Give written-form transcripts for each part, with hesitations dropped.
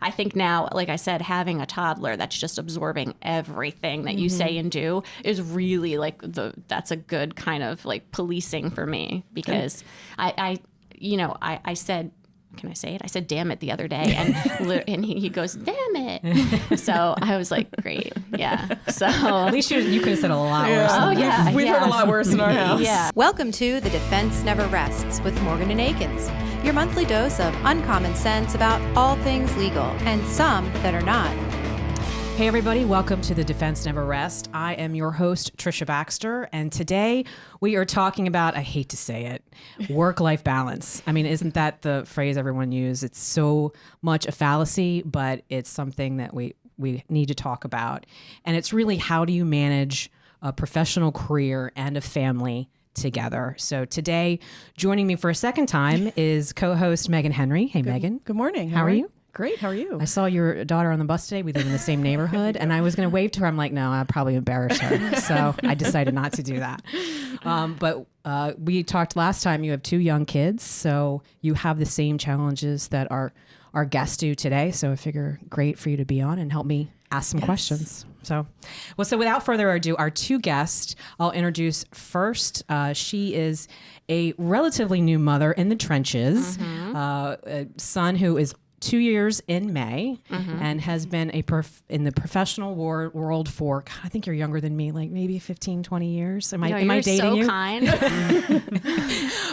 I think now, like I said, having a toddler that's just absorbing everything that you say and do is really like that's a good kind of like policing for me, because I said, can I say it? I said, damn it, the other day. And he goes, damn it. So I was like, great. Yeah. So at least you could have said a lot worse. Oh, yeah. We've heard a lot worse in our house. Yeah. Welcome to The Defense Never Rests with Morgan and Akins, your monthly dose of uncommon sense about all things legal and some that are not. Hey everybody, welcome to The Defense Never Rests. I am your host, Patricia Baxter, and today we are talking about, I hate to say it, work-life balance. I mean, isn't that the phrase everyone uses? It's so much a fallacy, but it's something that we need to talk about. And it's really, how do you manage a professional career and a family together? So today, joining me for a second time is co-host Meghan Henry. Hey, Meghan. Good morning. How are you? Great. How are you? I saw your daughter on the bus today. We live in the same neighborhood, and I was going to wave to her. I'm like, no, I'd probably embarrass her. So I decided not to do that. But we talked last time. You have 2 young kids, so you have the same challenges that our guests do today. So I figure great for you to be on and help me ask some questions. So without further ado, our 2 guests, I'll introduce first. She is a relatively new mother in the trenches, a son who is 2 years in May, and has been in the professional world for, God, I think you're younger than me, like maybe 15, 20 years. Am I dating so you? Kind.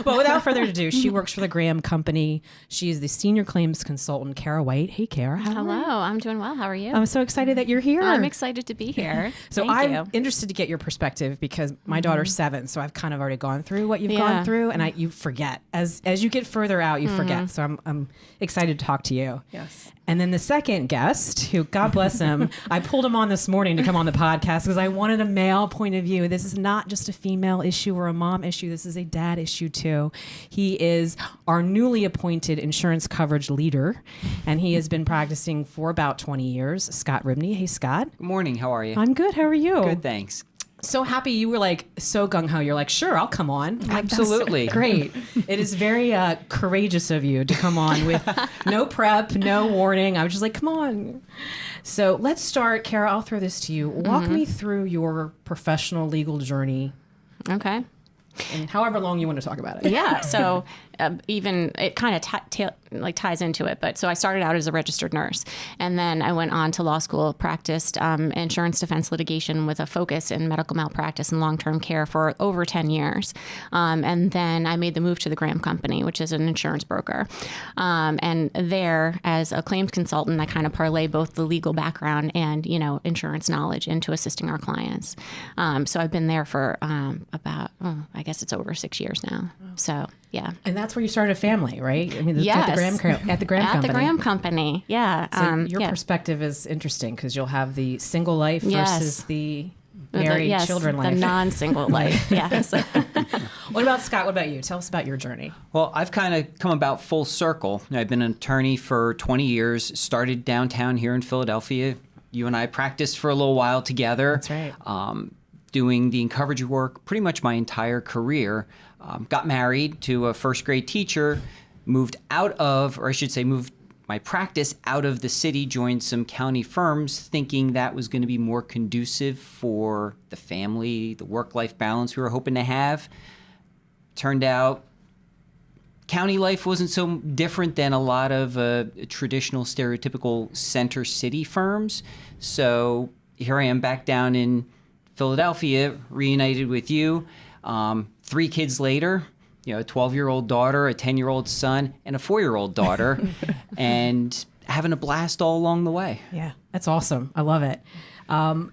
Well, without further ado, she works for the Graham Company. She is the senior claims consultant, Kara White. Hey, Kara. Hello, I'm doing well. How are you? I'm so excited that you're here. I'm excited to be here. So I'm interested to get your perspective, because my daughter's 7, so I've kind of already gone through what you've gone through, and you forget. As you get further out, you forget. So I'm excited to talk to you. Yes. And then the second guest, who, God bless him, I pulled him on this morning to come on the podcast because I wanted a male point of view. This is not just a female issue or a mom issue. This is a dad issue too. He is our newly appointed insurance coverage leader, and he has been practicing for about 20 years. Scott Rybny. Hey, Scott. Good morning. How are you? I'm good. How are you? Good, thanks. So happy you were like so gung-ho. You're like, sure, I'll come on. Like, absolutely. Great. It is very courageous of you to come on with no prep, no warning. I was just like, come on. So let's start. Kara, I'll throw this to you. Walk me through your professional legal journey. Okay. And however long you want to talk about it. Yeah. So even it kind of ties into it. But so I started out as a registered nurse, and then I went on to law school, practiced insurance defense litigation with a focus in medical malpractice and long-term care for over 10 years. And then I made the move to the Graham Company, which is an insurance broker. And there, as a claims consultant, I kind of parlay both the legal background and, insurance knowledge into assisting our clients. So I've been there for about, I guess it's over 6 years now. So, yeah. And that's where you started a family, right? I mean, yes. At the Graham Company. At the Graham Company, yeah. So your perspective is interesting, because you'll have the single life versus the married children life. The non-single life, yes. What about Scott? What about you? Tell us about your journey. Well, I've kind of come about full circle. I've been an attorney for 20 years, started downtown here in Philadelphia. You and I practiced for a little while together. That's right. Doing the coverage work pretty much my entire career. Got married to a first grade teacher, moved my practice out of the city, joined some county firms, thinking that was going to be more conducive for the family, the work-life balance we were hoping to have. Turned out county life wasn't so different than a lot of traditional, stereotypical center city firms. So here I am back down in Philadelphia, reunited with you. 3 kids later, a 12-year-old daughter, a 10-year-old son, and a 4-year-old daughter, and having a blast all along the way. Yeah, that's awesome. I love it.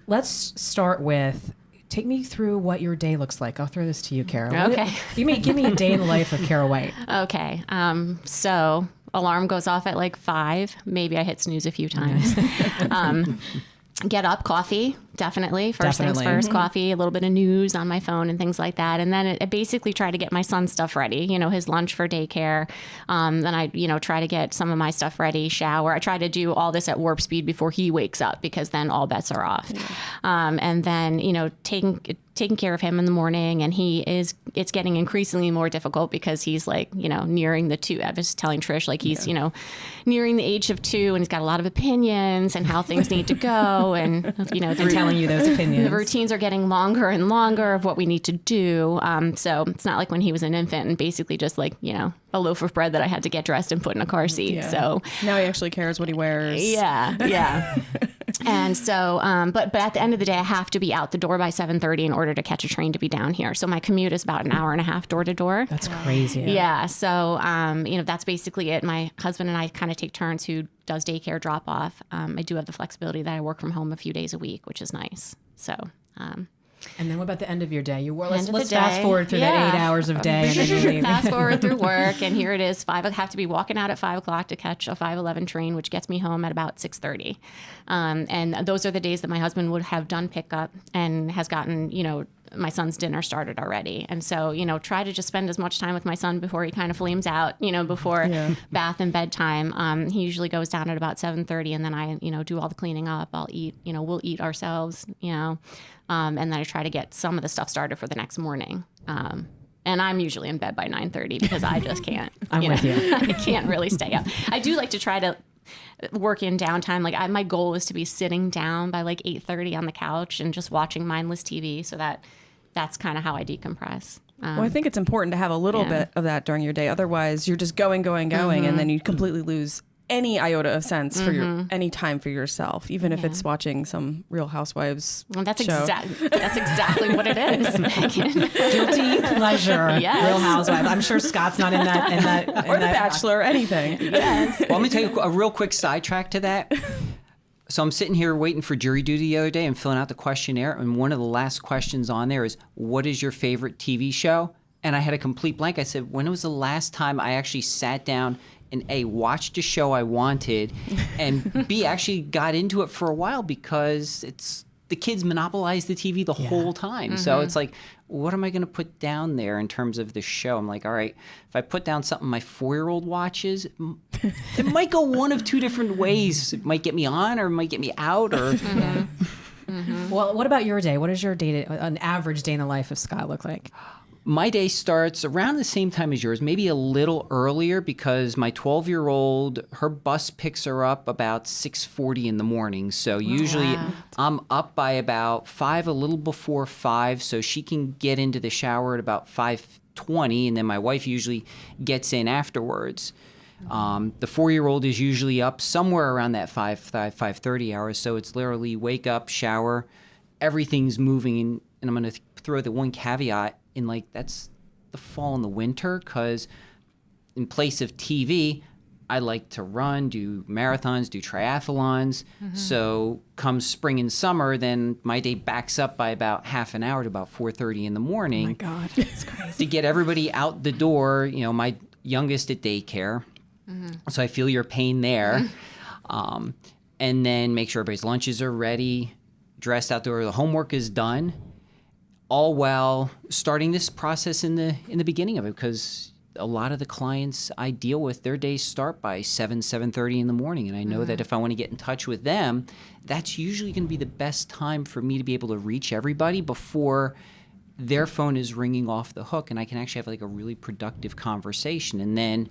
Let's start with, take me through what your day looks like. I'll throw this to you, Kara. Okay. Give me a day in the life of Kara White. Okay. So alarm goes off at like 5. Maybe I hit snooze a few times. Get up, coffee, Definitely. First things first, coffee, a little bit of news on my phone and things like that. And then I basically try to get my son's stuff ready, his lunch for daycare. Then I, try to get some of my stuff ready, shower. I try to do all this at warp speed before he wakes up, because then all bets are off. Yeah. And then, taking care of him in the morning, and it's getting increasingly more difficult because he's like, nearing the 2. I was telling Trish, like he's, nearing the age of 2, and he's got a lot of opinions and how things need to go. And, telling you those opinions. The routines are getting longer and longer of what we need to do. So it's not like when he was an infant and basically just like, a loaf of bread that I had to get dressed and put in a car seat. Yeah. So now he actually cares what he wears. Yeah. And so, but at the end of the day, I have to be out the door by 7:30 in order to catch a train to be down here. So my commute is about an hour and a half door to door. That's crazy. Yeah. So, that's basically it. My husband and I kind of take turns who does daycare drop off. I do have the flexibility that I work from home a few days a week, which is nice. So, and then what about the end of your day? Let's the fast day. forward through that 8 hours of day. And then you leave. Fast forward through work, and here it is. I have to be walking out at 5 o'clock to catch a 5:11 train, which gets me home at about 6:30. And those are the days that my husband would have done pickup and has gotten, my son's dinner started already. And so, try to just spend as much time with my son before he kind of flames out, before bath and bedtime. He usually goes down at about 7:30, and then I, do all the cleaning up. I'll eat, we'll eat ourselves, and then I try to get some of the stuff started for the next morning. And I'm usually in bed by 9:30 because I just can't. I'm with you. I can't really stay up. I do like to try to work in downtime. Like my goal is to be sitting down by like 8:30 on the couch and just watching mindless TV, so that's kind of how I decompress. Well, I think it's important to have a little bit of that during your day. Otherwise, you're just going, and then you completely lose any iota of sense for any time for yourself, even if it's watching some Real Housewives that's show. That's exactly what it is. Guilty pleasure. Yes. Real Housewives. I'm sure Scott's not in that. Or The Bachelor, anything. Yes. Well, let me tell you a real quick sidetrack to that. So I'm sitting here waiting for jury duty the other day and filling out the questionnaire, and one of the last questions on there is, what is your favorite TV show? And I had a complete blank. I said, when was the last time I actually sat down and A, watched a show I wanted, and B, actually got into it for a while, because the kids monopolize the TV the whole time. So it's like, what am I going to put down there in terms of the show? I'm like, all right, if I put down something my 4-year-old watches, it might go one of 2 different ways. It might get me on, or it might get me out, or... Well, what about your day? What does your day, an average day in the life of Scott look like? My day starts around the same time as yours, maybe a little earlier, because my 12-year-old, her bus picks her up about 6:40 in the morning. So usually I'm up by about 5, a little before 5, so she can get into the shower at about 5:20, and then my wife usually gets in afterwards. The 4-year-old is usually up somewhere around that 5:30 hours, so it's literally wake up, shower, everything's moving, and I'm going to throw the one caveat in, like, that's the fall and the winter, because in place of TV, I like to run, do marathons, do triathlons. So come spring and summer, then my day backs up by about half an hour to about 4:30 in the morning. Oh my God, that's crazy. To get everybody out the door, my youngest at daycare. So I feel your pain there. And then make sure everybody's lunches are ready, dressed outdoor, the homework is done. All while starting this process in the beginning of it, because a lot of the clients I deal with, their days start by 7:30 in the morning, and I know that if I want to get in touch with them, that's usually going to be the best time for me to be able to reach everybody before their phone is ringing off the hook, and I can actually have like a really productive conversation. And then,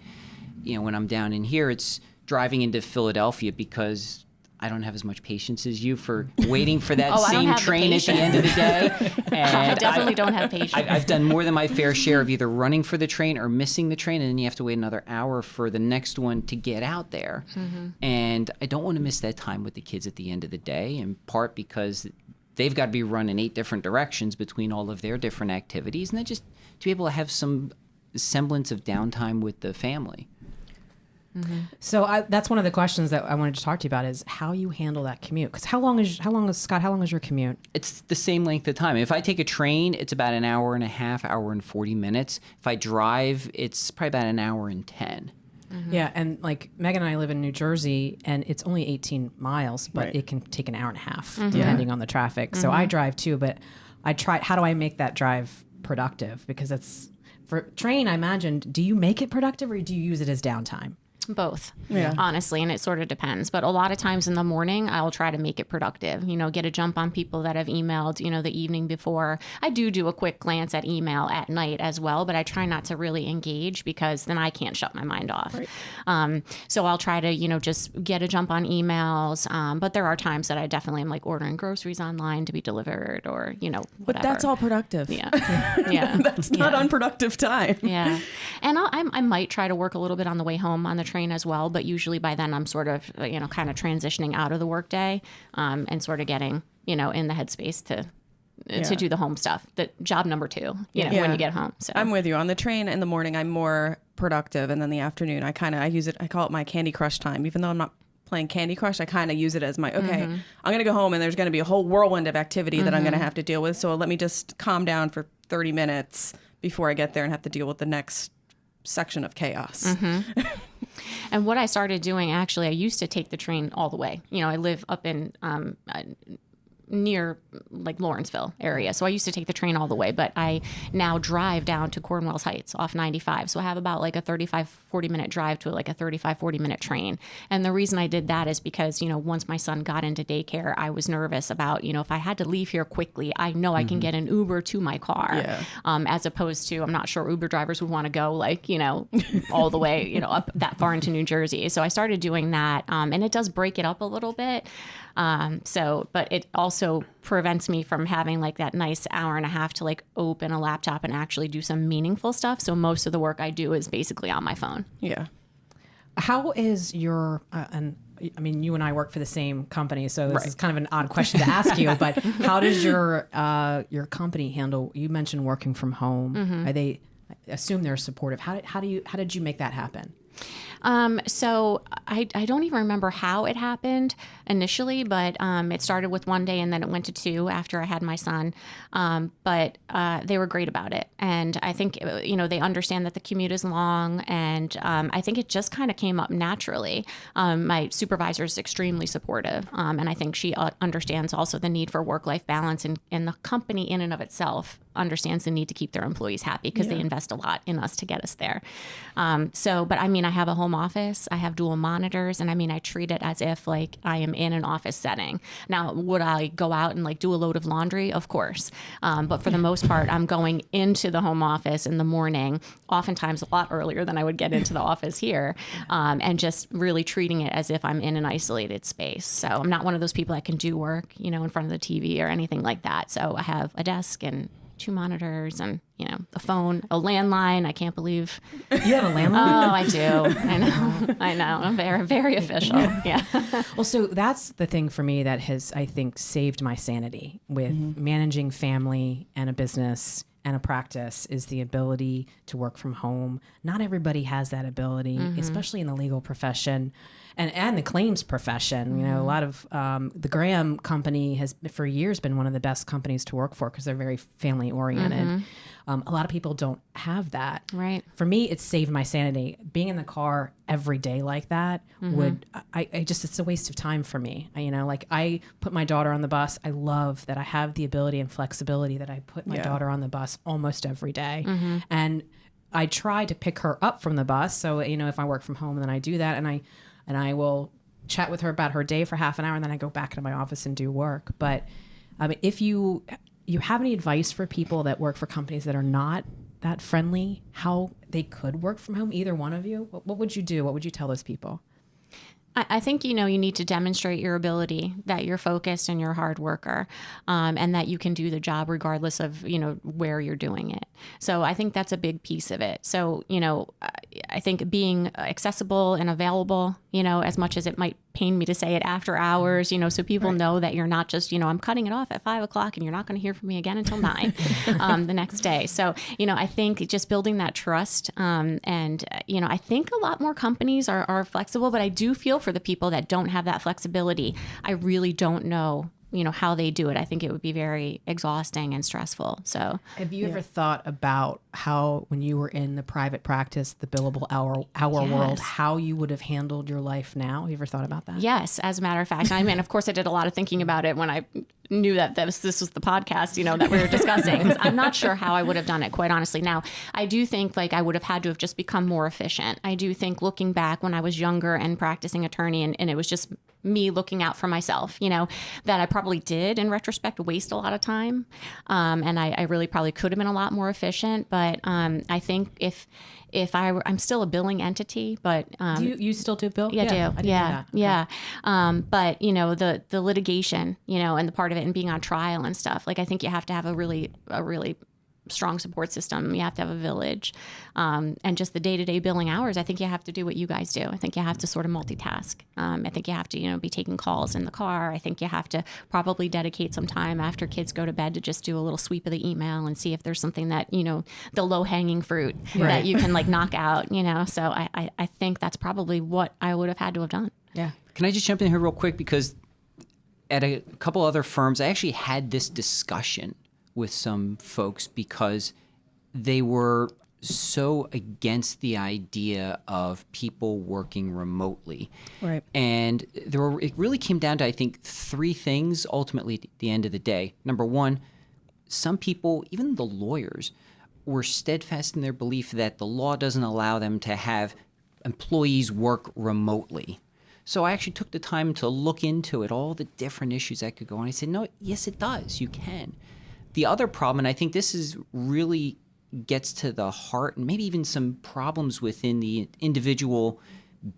when I'm down in here, it's driving into Philadelphia, because I don't have as much patience as you for waiting for that same train at the end of the day. And I definitely don't have patience. I've done more than my fair share of either running for the train or missing the train, and then you have to wait another hour for the next one to get out there. And I don't want to miss that time with the kids at the end of the day, in part because they've got to be run in 8 different directions between all of their different activities, and then just to be able to have some semblance of downtime with the family. So that's one of the questions that I wanted to talk to you about, is how you handle that commute. Because how long is your commute? It's the same length of time. If I take a train, it's about an hour and a half, hour and 40 minutes. If I drive, it's probably about an hour and 10. Yeah, and like Megan and I live in New Jersey, and it's only 18 miles, but it can take an hour and a half depending on the traffic. So I drive too, but I try. How do I make that drive productive? Because it's for train. I imagine. Do you make it productive, or do you use it as downtime? Both, Yeah. honestly, and it sort of depends. But a lot of times in the morning, I'll try to make it productive, get a jump on people that have emailed, the evening before. I do a quick glance at email at night as well, but I try not to really engage because then I can't shut my mind off. Right. So I'll try to, just get a jump on emails. But there are times that I definitely am like ordering groceries online to be delivered or, whatever. But that's all productive. Yeah. Yeah. That's not unproductive time. Yeah. And I might try to work a little bit on the way home on the train as well, but usually by then I'm sort of, kind of transitioning out of the workday and sort of getting, in the headspace to do the home stuff, the job number 2, when you get home. So I'm with you. On the train in the morning, I'm more productive. And then the afternoon, I call it my Candy Crush time. Even though I'm not playing Candy Crush, I kind of use it as my, I'm going to go home and there's going to be a whole whirlwind of activity that I'm going to have to deal with. So let me just calm down for 30 minutes before I get there and have to deal with the next section of chaos. And what I started doing, actually, I used to take the train all the way. I live up in near like Lawrenceville area. So I used to take the train all the way, but I now drive down to Cornwalls Heights off 95. So I have about like a 40 minute drive to like a 40 minute train. And the reason I did that is because, once my son got into daycare, I was nervous about, if I had to leave here quickly, I know I can get an Uber to my car, as opposed to, I'm not sure Uber drivers would want to go like, all the way, up that far into New Jersey. So I started doing that. And it does break it up a little bit. But it also prevents me from having like that nice hour and a half to like open a laptop and actually do some meaningful stuff. So most of the work I do is basically on my phone. Yeah. How is your, and I mean, you and I work for the same company, so this is kind of an odd question to ask you, but how does your company handle, you mentioned working from home. Are they, I assume they're supportive. How did you make that happen? So I don't even remember how it happened initially, but it started with one day and then it went to 2 after I had my son. But they were great about it. And I think, they understand that the commute is long. And I think it just kind of came up naturally. My supervisor is extremely supportive. And I think she understands also the need for work-life balance, and the company in and of itself understands the need to keep their employees happy because they invest a lot in us to get us there. But I mean, I have a home office, I have dual monitors, and I mean, I treat it as if like I am in an office setting. Now, would I go out and like do a load of laundry? Of course. But for the most part, I'm going into the home office in the morning, oftentimes a lot earlier than I would get into the office here, and just really treating it as if I'm in an isolated space. So I'm not one of those people that can do work, in front of the TV or anything like that. So I have a desk and 2 monitors and, a phone, a landline. I can't believe. You have a landline? Oh, I do. I know. I'm very, very official. Yeah. Well, so that's the thing for me that has, I think, saved my sanity with managing family and a business and a practice is the ability to work from home. Not everybody has that ability, especially in the legal profession and the claims profession. A lot of the Graham company has for years been one of the best companies to work for because they're very family oriented. A lot of people don't have that. Right. For me, it saved my sanity. Being in the car every day like that it's a waste of time for me. I put my daughter on the bus. I love that I have the ability and flexibility that I put my daughter on the bus almost every day. And I try to pick her up from the bus. So, if I work from home, then I do that. And I will chat with her about her day for half an hour, and then I go back into my office and do work. But if you have any advice for people that work for companies that are not that friendly, how they could work from home, either one of you, what would you do? What would you tell those people? I think, you need to demonstrate your ability, that you're focused and you're a hard worker, and that you can do the job regardless of, where you're doing it. So I think that's a big piece of it. So, I think being accessible and available, as much as it might pain me to say it, after hours, so people know that you're not just, I'm cutting it off at 5 o'clock and you're not going to hear from me again until 9 the next day. So, I think just building that trust, and, I think a lot more companies are flexible, but I do feel for the people that don't have that flexibility. I really don't know, how they do it. I think it would be very exhausting and stressful. So have you ever thought about how, when you were in the private practice, the billable hour world, how you would have handled your life now? Have you ever thought about that? Yes, as a matter of fact. I mean, of course, I did a lot of thinking about it when I knew that this was the podcast, that we were discussing. 'Cause I'm not sure how I would have done it, quite honestly. Now, I do think like I would have had to have just become more efficient. I do think looking back when I was younger and practicing attorney and it was just me looking out for myself, that I probably did in retrospect waste a lot of time. And I really probably could have been a lot more efficient. But I think if I'm still a billing entity, but Do you still do bill? yeah, I do. I didn't know Yeah, that. yeah. But the litigation, and the part of it and being on trial and stuff. Like I think you have to have a really strong support system. You have to have a village, and just the day-to-day billing hours. I think you have to do what you guys do. I think you have to sort of multitask. I think you have to, be taking calls in the car. I think you have to probably dedicate some time after kids go to bed to just do a little sweep of the email and see if there's something that, the low-hanging fruit that you can like knock out, So I think that's probably what I would have had to have done. Yeah. Can I just jump in here real quick? Because at a couple other firms, I actually had this discussion with some folks because they were so against the idea of people working remotely. Right. And it really came down to, I think, three things ultimately at the end of the day. Number one, some people, even the lawyers, were steadfast in their belief that the law doesn't allow them to have employees work remotely. So I actually took the time to look into it, all the different issues that could go on. I said, no, yes, it does. You can. The other problem, and I think this is really gets to the heart and maybe even some problems within the individual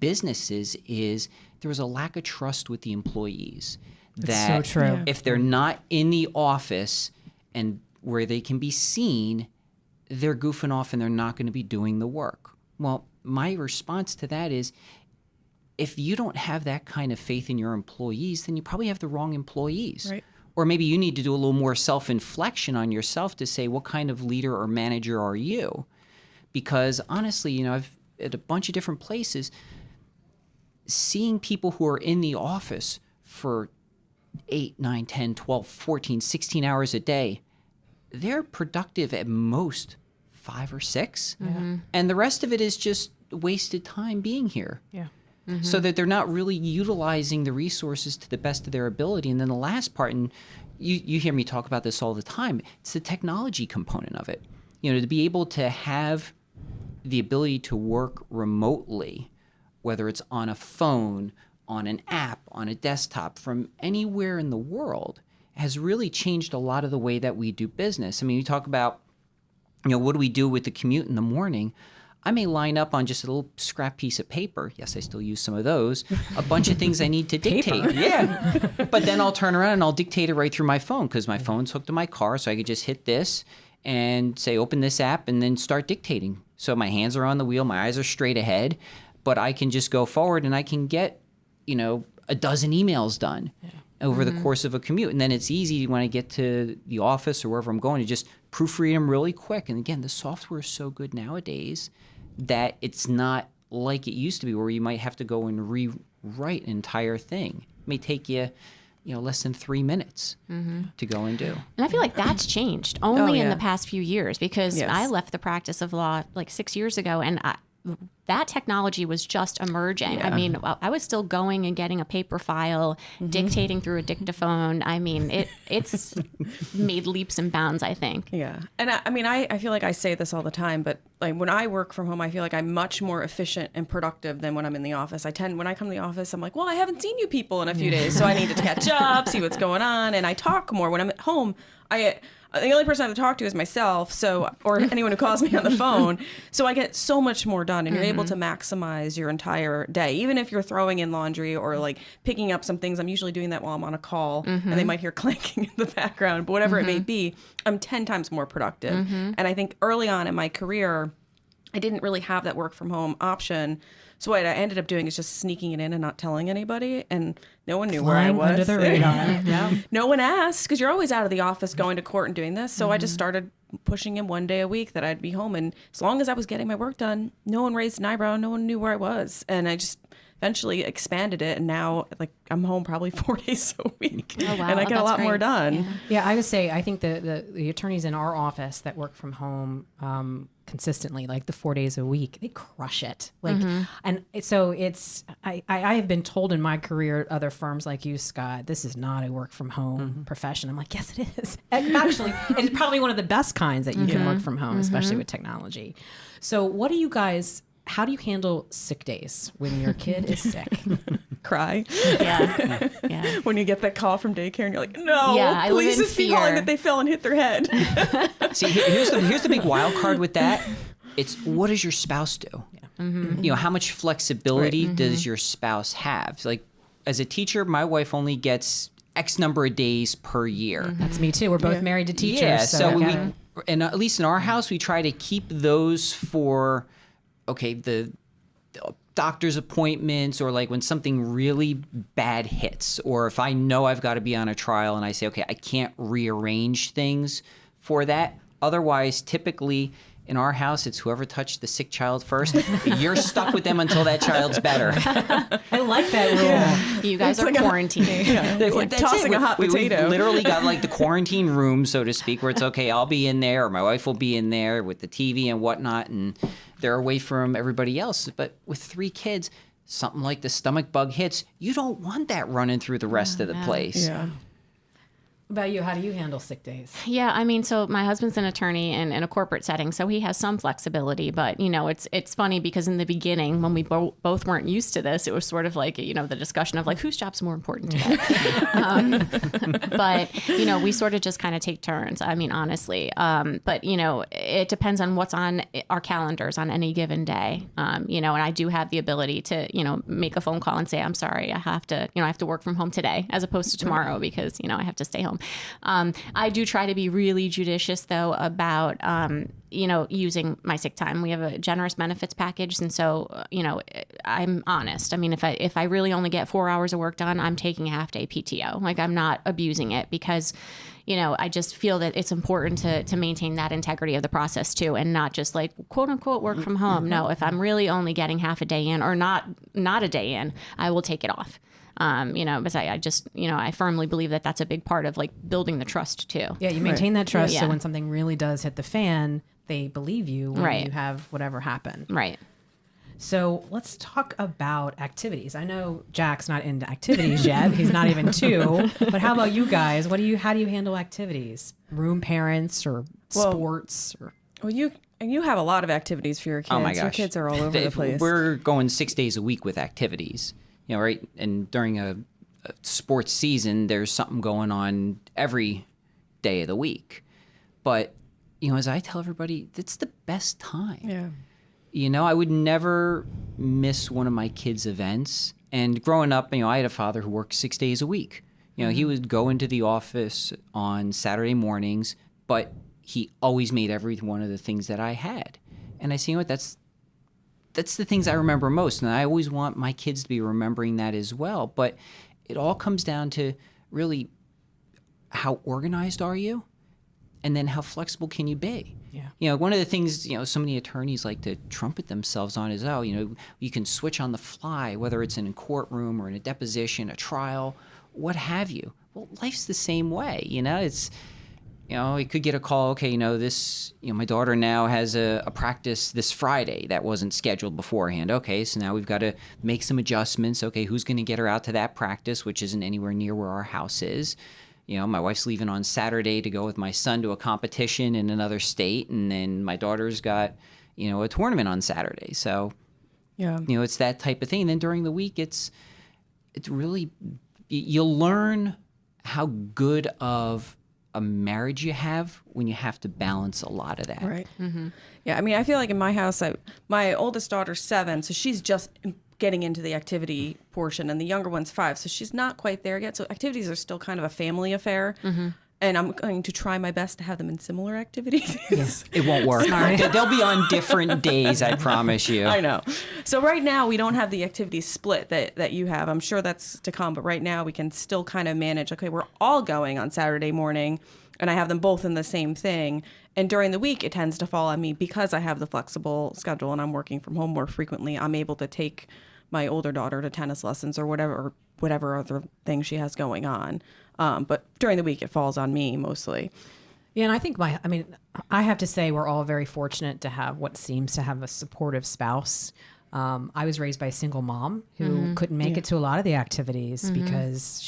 businesses, is there was a lack of trust with the employees. That so true. Yeah. If they're not in the office and where they can be seen, they're goofing off and they're not going to be doing the work. Well, my response to that is, if you don't have that kind of faith in your employees, then you probably have the wrong employees. Right. Or maybe you need to do a little more self-inflection on yourself to say, what kind of leader or manager are you? Because honestly, I've at a bunch of different places, seeing people who are in the office for 8, 9, 10, 12, 14, 16 hours a day, they're productive at most 5 or 6. Mm-hmm. And the rest of it is just wasted time being here. Yeah. Mm-hmm. So that they're not really utilizing the resources to the best of their ability. And then the last part, and you hear me talk about this all the time, it's the technology component of it. To be able to have the ability to work remotely, whether it's on a phone, on an app, on a desktop, from anywhere in the world, has really changed a lot of the way that we do business. I mean, you talk about, what do we do with the commute in the morning? I may line up on just a little scrap piece of paper. Yes, I still use some of those. A bunch of things I need to dictate. Yeah. But then I'll turn around and I'll dictate it right through my phone because my phone's hooked to my car. So I could just hit this and say, open this app and then start dictating. So my hands are on the wheel. My eyes are straight ahead. But I can just go forward and I can get, a dozen emails done over the course of a commute. And then it's easy when I get to the office or wherever I'm going to just proofread them really quick. And again, the software is so good nowadays that it's not like it used to be where you might have to go and rewrite an entire thing. It may take you, less than 3 minutes to go and do. And I feel like that's changed only in yeah. the past few years because Yes. I left the practice of law like 6 years ago and that technology was just emerging. Yeah. I mean, I was still going and getting a paper file, dictating through a dictaphone. I mean, it's made leaps and bounds, I think. Yeah. And I feel like I say this all the time, but like when I work from home, I feel like I'm much more efficient and productive than when I'm in the office. When I come to the office, I'm like, well, I haven't seen you people in a few days, so I need to catch up, see what's going on. And I talk more. When I'm at home, the only person I have to talk to is myself, or anyone who calls me on the phone. So I get so much more done, and you're able to maximize your entire day. Even if you're throwing in laundry or like picking up some things, I'm usually doing that while I'm on a call, and they might hear clanking in the background, but whatever it may be, I'm 10 times more productive. And I think early on in my career, I didn't really have that work from home option. So what I ended up doing is just sneaking it in and not telling anybody, and no one knew where I Flying was. under the radar. Yeah. No one asked because you're always out of the office going to court and doing this. So I just started pushing in one day a week that I'd be home, and as long as I was getting my work done, no one raised an eyebrow, no one knew where I was, and I just eventually expanded it, and now like I'm home probably 4 days a week, Oh, wow. and I get a That's lot more great. done. Yeah. Yeah, I would say I think the attorneys in our office that work from home consistently, like the 4 days a week, they crush it. Like, I have been told in my career, other firms like you, Scott, this is not a work from home profession. I'm like, yes, it is. And actually, it's probably one of the best kinds that you can work from home, especially with technology. So, how do you handle sick days when your kid is sick? Cry Yeah. Yeah. when you get that call from daycare, and you're like, no, Yeah, I live please in just be calling fear. that they fell and hit their head. See, here's the big wild card with that. It's what does your spouse do? You know, how much flexibility does your spouse have? Like, as a teacher, my wife only gets X number of days per year. That's me too. We're both married to teachers. Yeah, so so we and at least in our house, we try to keep those for, the doctor's appointments, or like when something really bad hits, or if I know I've got to be on a trial and I say, okay, I can't rearrange things for that. Otherwise, typically in our house, it's whoever touched the sick child first. You're stuck with them until that child's better. I like that rule. You guys are like quarantined. It's like tossing a hot We've potato. literally got like the quarantine room, so to speak, where it's okay, I'll be in there, or my wife will be in there with the TV and whatnot, and they're away from everybody else. But with 3 kids, something like the stomach bug hits, you don't want that running through the rest of the place. Yeah. What about you? How do you handle sick days? Yeah, I mean, so my husband's an attorney in a corporate setting, so he has some flexibility. But it's funny because in the beginning, when we both weren't used to this, it was sort of like the discussion of like whose job's more important today. But we sort of just kind of take turns. I mean, honestly, but it depends on what's on our calendars on any given day. And I do have the ability to make a phone call and say, I'm sorry, I have to work from home today as opposed to tomorrow because I have to stay home. I do try to be really judicious, though, about, using my sick time. We have a generous benefits package. And so, I'm honest. I mean, if I really only get 4 hours of work done, I'm taking a half day PTO. Like, I'm not abusing it because, I just feel that it's important to maintain that integrity of the process, too, and not just like, quote unquote, work from home. No, if I'm really only getting half a day in or not a day in, I will take it off. But I just, I firmly believe that that's a big part of like building the trust too. Yeah, you maintain that trust, Yeah. so when something really does hit the fan, they believe you when Right. you have whatever happen. Right. So let's talk about activities. I know Jack's not into activities yet; he's not even 2. But how about you guys? How do you handle activities? Room parents or sports? Or Well, you have a lot of activities for your kids. Oh my gosh. Your kids are all over the place. We're going 6 days a week with activities, right? And during a sports season, there's something going on every day of the week. But, as I tell everybody, it's the best time. Yeah. I would never miss one of my kids' events. And growing up, I had a father who worked 6 days a week. He would go into the office on Saturday mornings, but he always made every one of the things that I had. And I say, that's the things I remember most. And I always want my kids to be remembering that as well. But it all comes down to really how organized are you? And then how flexible can you be? Yeah. One of the things, so many attorneys like to trumpet themselves on is, you can switch on the fly, whether it's in a courtroom or in a deposition, a trial, what have you. Well, life's the same way, it's, you could get a call, okay, this, my daughter now has a practice this Friday that wasn't scheduled beforehand. Okay, so now we've got to make some adjustments. Okay, who's going to get her out to that practice, which isn't anywhere near where our house is? My wife's leaving on Saturday to go with my son to a competition in another state, and then my daughter's got, a tournament on Saturday. So, Yeah. it's that type of thing. And then during the week, it's really, you'll learn how good of a marriage you have when you have to balance a lot of that. Right. Yeah. I mean, I feel like in my house, my oldest daughter's 7, so she's just getting into the activity portion, and the younger one's 5, so she's not quite there yet. So activities are still kind of a family affair. And I'm going to try my best to have them in similar activities. It won't work. They'll be on different days, I promise you. I know. So right now we don't have the activities split that you have. I'm sure that's to come, but right now we can still kind of manage, okay, we're all going on Saturday morning, and I have them both in the same thing. And during the week, it tends to fall on me because I have the flexible schedule and I'm working from home more frequently. I'm able to take my older daughter to tennis lessons or whatever other thing she has going on. But during the week, it falls on me mostly. Yeah, and I think I have to say we're all very fortunate to have what seems to have a supportive spouse. I was raised by a single mom who couldn't make it to a lot of the activities because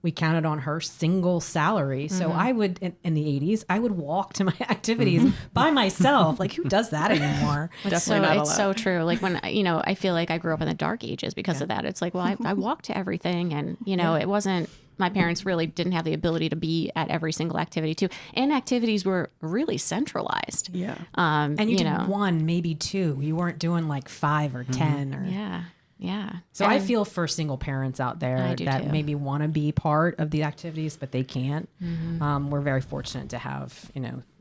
we counted on her single salary. So I would, in the 80s, I would walk to my activities by myself. Like, who does that anymore? It's so true. Like when, I feel like I grew up in the dark ages because of that. It's like, well, I walked to everything and, it wasn't, my parents really didn't have the ability to be at every single activity too. And activities were really centralized. Yeah. And you did one, maybe two. You weren't doing like 5 or 10 or. Yeah. Yeah. So I feel for single parents out there that too. maybe want to be part of the activities, but they can't. We're very fortunate to have,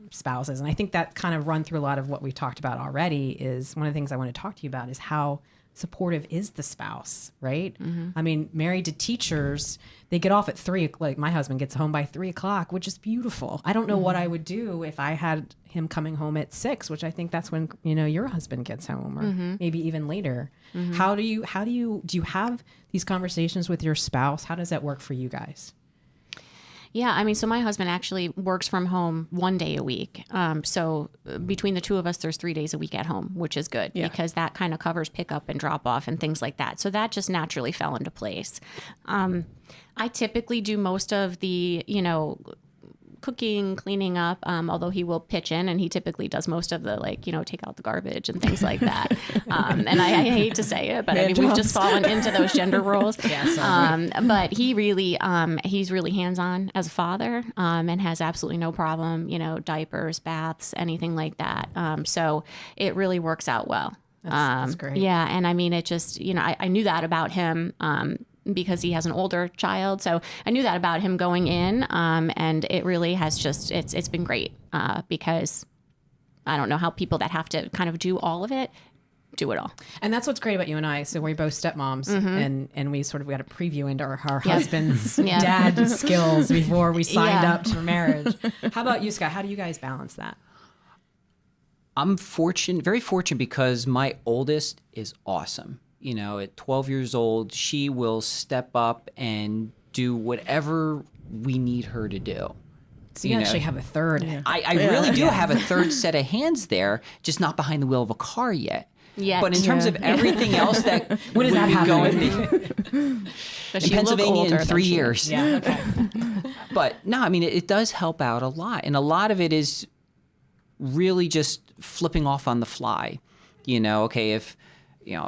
spouses. And I think that kind of run through a lot of what we talked about already is one of the things I want to talk to you about is how supportive is the spouse, right? I mean, married to teachers, they get off at 3, like my husband gets home by 3:00, which is beautiful. I don't know what I would do if I had him coming home at 6, which I think that's when, your husband gets home or maybe even later. How do you have these conversations with your spouse? How does that work for you guys? Yeah, I mean, so my husband actually works from home 1 day a week. So between the two of us, there's 3 days a week at home, which is good because that kind of covers pickup and drop off and things like that. So that just naturally fell into place. I typically do most of the, cooking, cleaning up, although he will pitch in and he typically does most of the take out the garbage and things like that. And I hate to say it, but I mean, we've just fallen into those gender roles. But he really, he's really hands-on as a father and has absolutely no problem, diapers, baths, anything like that. So it really works out well. That's great. Yeah. And I mean, it just, I knew that about him. Because he has an older child. So I knew that about him going in. And it really has just, it's been great because I don't know how people that have to kind of do all of it do it all. And that's what's great about you and I. So we're both stepmoms and we sort of got a preview into our husband's dad skills before we signed up for marriage. How about you, Scott? How do you guys balance that? I'm very fortunate because my oldest is awesome. At 12 years old, she will step up and do whatever we need her to do. So you actually have a third. I really do have a third set of hands there, just not behind the wheel of a car yet. But in terms of everything else that when does that happen? In Pennsylvania in 3 years. Yeah. Okay. But no, I mean, it does help out a lot. And a lot of it is really just flipping off on the fly. Okay, if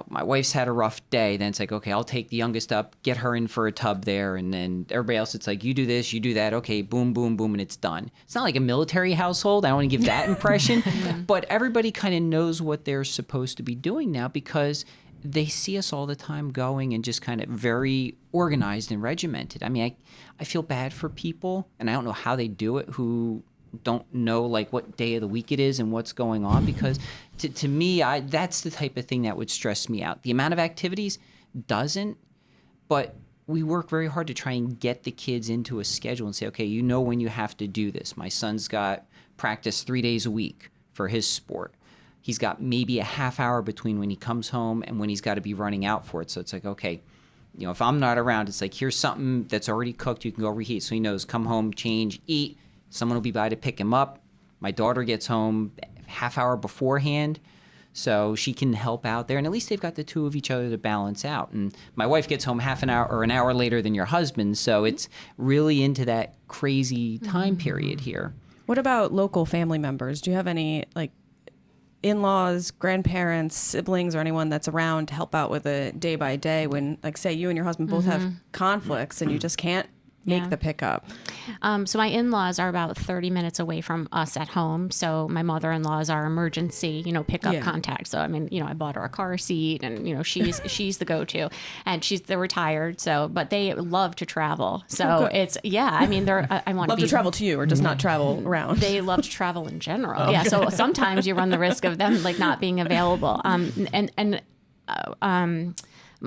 my wife's had a rough day, then it's like, okay, I'll take the youngest up, get her in for a tub there. And then everybody else, it's like, you do this, you do that. Okay, boom, boom, boom, and it's done. It's not like a military household. I don't want to give that impression. But everybody kind of knows what they're supposed to be doing now because they see us all the time going and just kind of very organized and regimented. I mean, I feel bad for people, and I don't know how they do it, who don't know like what day of the week it is and what's going on, because to me, that's the type of thing that would stress me out. The amount of activities doesn't, but we work very hard to try and get the kids into a schedule and say, okay, when you have to do this. My son's got practice 3 days a week for his sport. He's got maybe a half hour between when he comes home and when he's got to be running out for it. So it's like, okay, if I'm not around, it's like, here's something that's already cooked. You can go reheat. So he knows, come home, change, eat. Someone will be by to pick him up. My daughter gets home half hour beforehand, so she can help out there. And at least they've got the two of each other to balance out. And my wife gets home half an hour or an hour later than your husband, so it's really into that crazy time period here. What about local family members? Do you have any in-laws, grandparents, siblings, or anyone that's around to help out with a day by day when, say, you and your husband both have conflicts and you just can't make the pickup? So my in-laws are about 30 minutes away from us at home. So my mother-in-law is our emergency, pickup contact. So I mean, I bought her a car seat, and she's the go-to, and they're retired. So, but they love to travel. So it's I mean, I want to travel to you, or just not travel around. They love to travel in general. Yeah. So sometimes you run the risk of them not being available.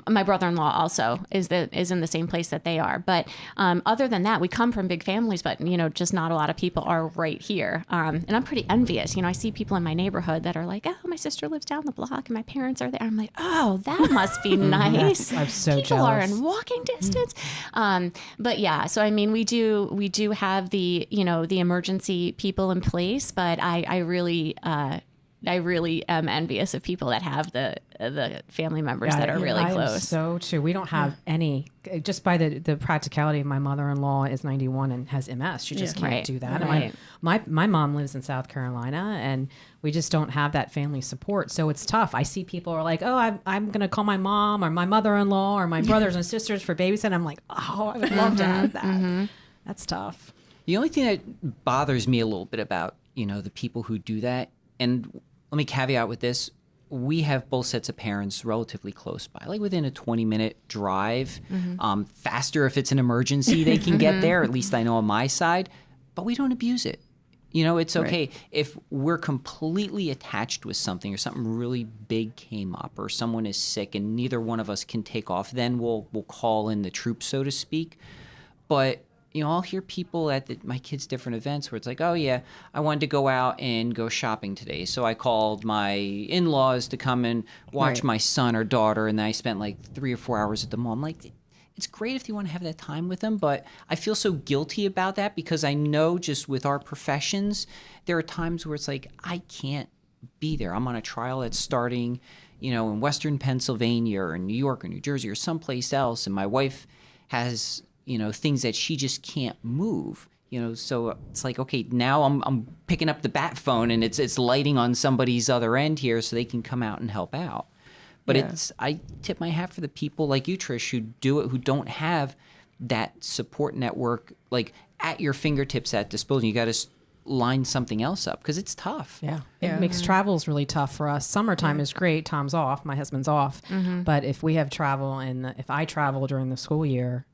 My brother-in-law also is in the same place that they are. But other than that, we come from big families, but just not a lot of people are right here. And I'm pretty envious. I see people in my neighborhood that are like, oh, my sister lives down the block and my parents are there. I'm like, oh, that must be nice. I'm so people jealous. are in walking distance. But yeah, so I mean, we do have the the emergency people in place, but I really am envious of people that have the family members that are really close. So true. We don't have any, just by the practicality. My mother-in-law is 91 and has MS. She just can't do that. Right. And my mom lives in South Carolina, and we just don't have that family support. So it's tough. I see people are like, oh, I'm going to call my mom or my mother-in-law or my brothers and sisters for babysitting. I'm like, oh, I would love to have that. That's tough. The only thing that bothers me a little bit about, the people who do that, and let me caveat with this, we have both sets of parents relatively close by, like within a 20-minute drive. Faster if it's an emergency, they can get there, at least I know on my side, but we don't abuse it. It's okay. Right. If we're completely attached with something or something really big came up or someone is sick and neither one of us can take off, then we'll call in the troops, so to speak. But I'll hear people at my kids' different events where it's like, oh, yeah, I wanted to go out and go shopping today. So I called my in-laws to come and watch my son or daughter, and then I spent like 3 or 4 hours at the mall. I'm like, it's great if you want to have that time with them, but I feel so guilty about that because I know just with our professions, there are times where it's like, I can't be there. I'm on a trial that's starting, in Western Pennsylvania or in New York or New Jersey or someplace else, and my wife has things that she just can't move, so it's like, okay, now I'm picking up the bat phone and it's lighting on somebody's other end here so they can come out and help out. But I tip my hat for the people like you, Trish, who do it, who don't have that support network, like at your fingertips at disposal. You got to line something else up because it's tough. It makes travels really tough for us. Summertime is great. Tom's off, my husband's off. But if we have travel and if I travel during the school year,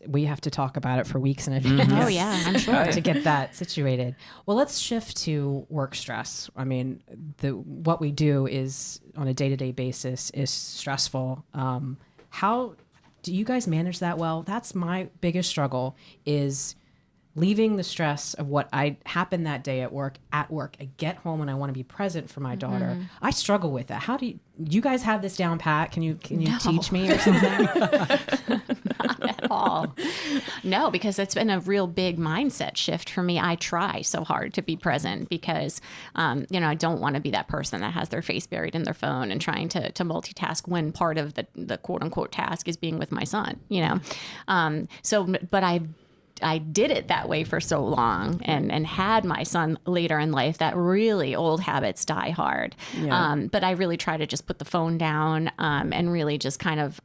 we have to talk about it for weeks in advance. Oh yeah, I'm sure. To get that situated. Well, let's shift to work stress. I mean, what we do is on a day-to-day basis is stressful. How do you guys manage that well? That's my biggest struggle is leaving the stress of what happened that day at work. I get home and I want to be present for my daughter. I struggle with that. How do you guys have this down pat? Can you teach me or something? Not at all. No, because it's been a real big mindset shift for me. I try so hard to be present because, I don't want to be that person that has their face buried in their phone and trying to multitask when part of the quote unquote task is being with my son, but I did it that way for so long and had my son later in life that really old habits die hard. But I really try to just put the phone down and really just kind of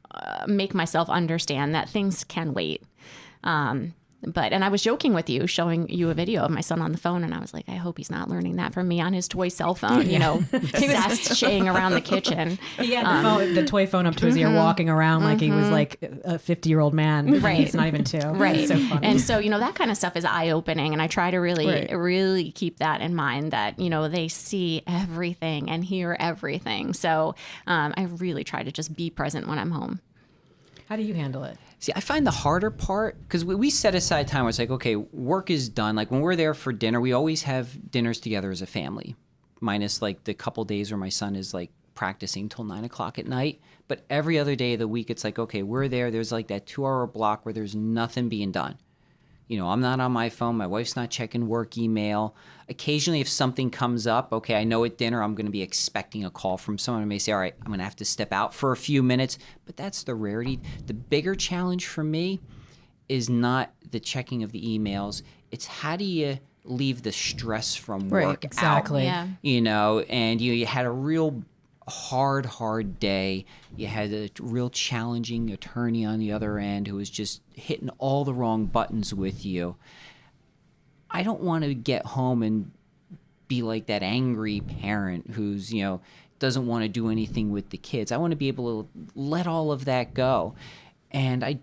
make myself understand that things can wait. And I was joking with you, showing you a video of my son on the phone, and I was like, I hope he's not learning that from me on his toy cell phone, sashaying around the kitchen. He had the toy phone up to his ear, walking around like he was like a 50-year-old man. Right. He's not even 2. Right. It's so funny. And so, that kind of stuff is eye-opening, and I try to really keep that in mind that, they see everything and hear everything. So I really try to just be present when I'm home. How do you handle it? See, I find the harder part, because we set aside time where it's like, okay, work is done. Like when we're there for dinner, we always have dinners together as a family, minus like the couple days where my son is like practicing till 9 o'clock at night. But every other day of the week, it's like, okay, we're there. There's like that 2-hour block where there's nothing being done. I'm not on my phone. My wife's not checking work email. Occasionally, if something comes up, okay, I know at dinner I'm going to be expecting a call from someone. I may say, all right, I'm going to have to step out for a few minutes. But that's the rarity. The bigger challenge for me is not the checking of the emails. It's how do you leave the stress from work exactly. out? Yeah. And you had a real hard day. You had a real challenging attorney on the other end who was just hitting all the wrong buttons with you. I don't want to get home and be like that angry parent who's, doesn't want to do anything with the kids. I want to be able to let all of that go. And I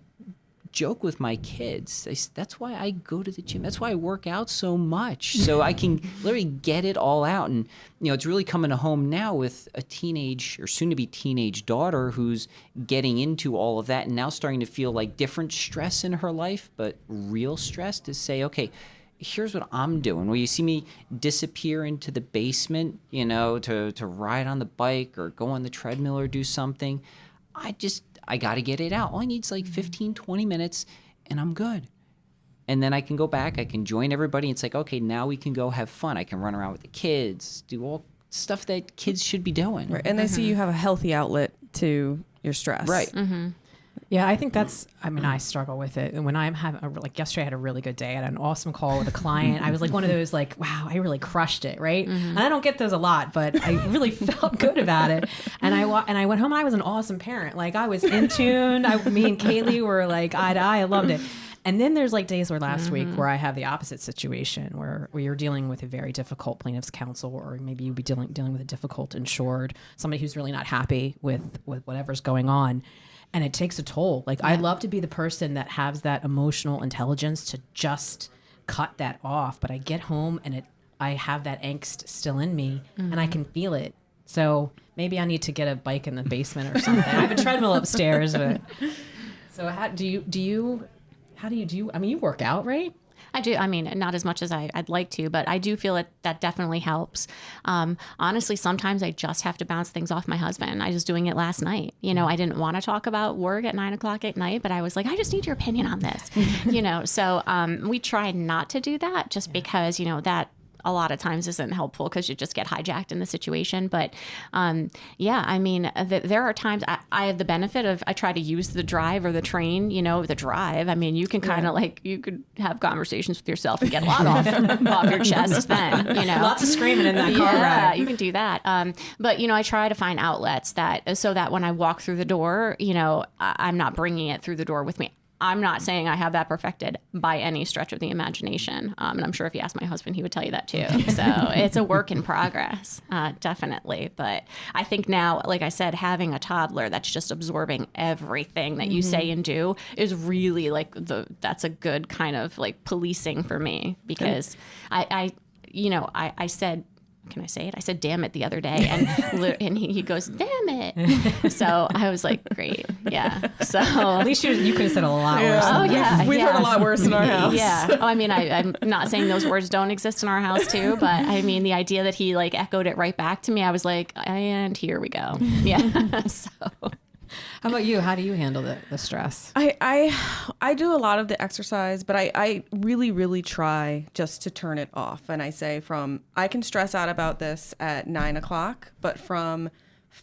joke with my kids. That's why I go to the gym. That's why I work out so much, so I can literally get it all out. And it's really coming to home now with a teenage or soon-to-be teenage daughter who's getting into all of that and now starting to feel like different stress in her life, but real stress, to say, okay, here's what I'm doing. Will you see me disappear into the basement, to ride on the bike or go on the treadmill or do something? I got to get it out. All I need is like 15, 20 minutes and I'm good. And then I can go back, I can join everybody. It's like, okay, now we can go have fun. I can run around with the kids, do all stuff that kids should be doing. Right. And they see you have a healthy outlet to your stress. Right. Yeah, I think I struggle with it. And when I'm having, yesterday I had a really good day. I had an awesome call with a client. I was like one of those wow, I really crushed it, right? And I don't get those a lot, but I really felt good about it. And I went home and I was an awesome parent. I was in tune. Me and Kaylee were eye to eye. I loved it. And then there's days where last week where I have the opposite situation where you're dealing with a very difficult plaintiff's counsel, or maybe you'd be dealing with a difficult insured, somebody who's really not happy with whatever's going on. And it takes a toll. I love to be the person that has that emotional intelligence to just cut that off. But I get home and I have that angst still in me and I can feel it. So maybe I need to get a bike in the basement or something. I have a treadmill upstairs. So how do you you work out, right? I do. I mean, not as much as I'd like to, but I do feel that definitely helps. Honestly, sometimes I just have to bounce things off my husband. I was doing it last night. I didn't want to talk about work at 9:00 at night, but I was like, I just need your opinion on this. So we try not to do that just because, that a lot of times isn't helpful because you just get hijacked in the situation. But there are times I have the benefit of, I try to use the drive or the train, the drive. I mean, you can kind of you could have conversations with yourself and get a lot off your chest then, Lots of screaming in that car ride. Yeah, you can do that. But, I try to find outlets so that when I walk through the door, I'm not bringing it through the door with me. I'm not saying I have that perfected by any stretch of the imagination. And I'm sure if you ask my husband, he would tell you that too. So it's a work in progress, definitely. But I think now, like I said, having a toddler that's just absorbing everything that you say and do is really that's a good kind of policing for me, because I said, can I say it? I said, damn it, the other day. And he goes, damn it. So I was like, great. Yeah. So at least you could have said a lot worse. Oh, yeah. We've heard a lot worse in our house. Yeah. Oh, I mean, I'm not saying those words don't exist in our house too, but I mean, the idea that he echoed it right back to me, I was like, and here we go. Yeah. So. How about you? How do you handle the stress? I do a lot of the exercise, but I really, really try just to turn it off. And I say I can stress out about this at 9:00, but from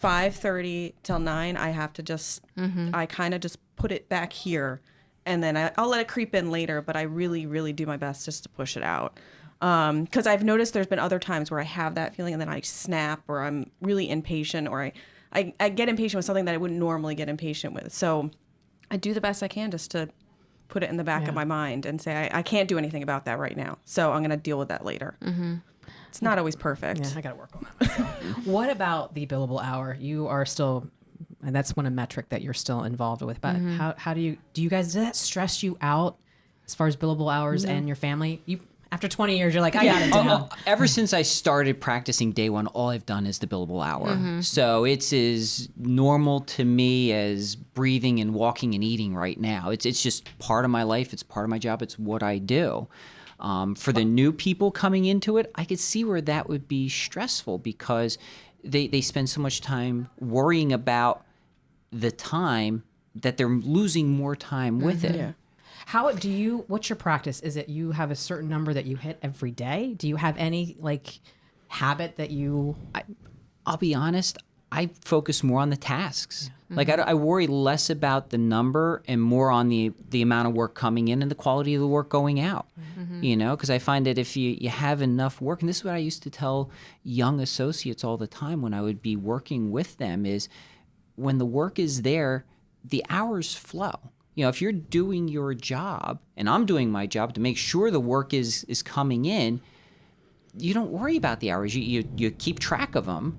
5:30 till 9, I have to just, I kind of just put it back here, and then I'll let it creep in later, but I really, really do my best just to push it out. Because I've noticed there's been other times where I have that feeling and then I snap, or I'm really impatient, or I get impatient with something that I wouldn't normally get impatient with. So I do the best I can just to put it in the back of my mind and say, I can't do anything about that right now. So I'm going to deal with that later. It's not always perfect. Yeah, I got to work on that myself. What about the billable hour? You are still, and that's one metric that you're still involved with, but how do you guys, does that stress you out as far as billable hours and your family? After 20 years, you're like, I got it down. Ever since I started practicing day one, all I've done is the billable hour. So it's as normal to me as breathing and walking and eating right now. It's just part of my life. It's part of my job. It's what I do. For the new people coming into it, I could see where that would be stressful, because they spend so much time worrying about the time that they're losing more time with it. Yeah. What's your practice? Is it you have a certain number that you hit every day? Do you have any habit that you... I'll be honest, I focus more on the tasks. I worry less about the number and more on the amount of work coming in and the quality of the work going out. Because I find that if you have enough work, and this is what I used to tell young associates all the time when I would be working with them, is when the work is there, the hours flow. If you're doing your job and I'm doing my job to make sure the work is coming in, you don't worry about the hours. You keep track of them,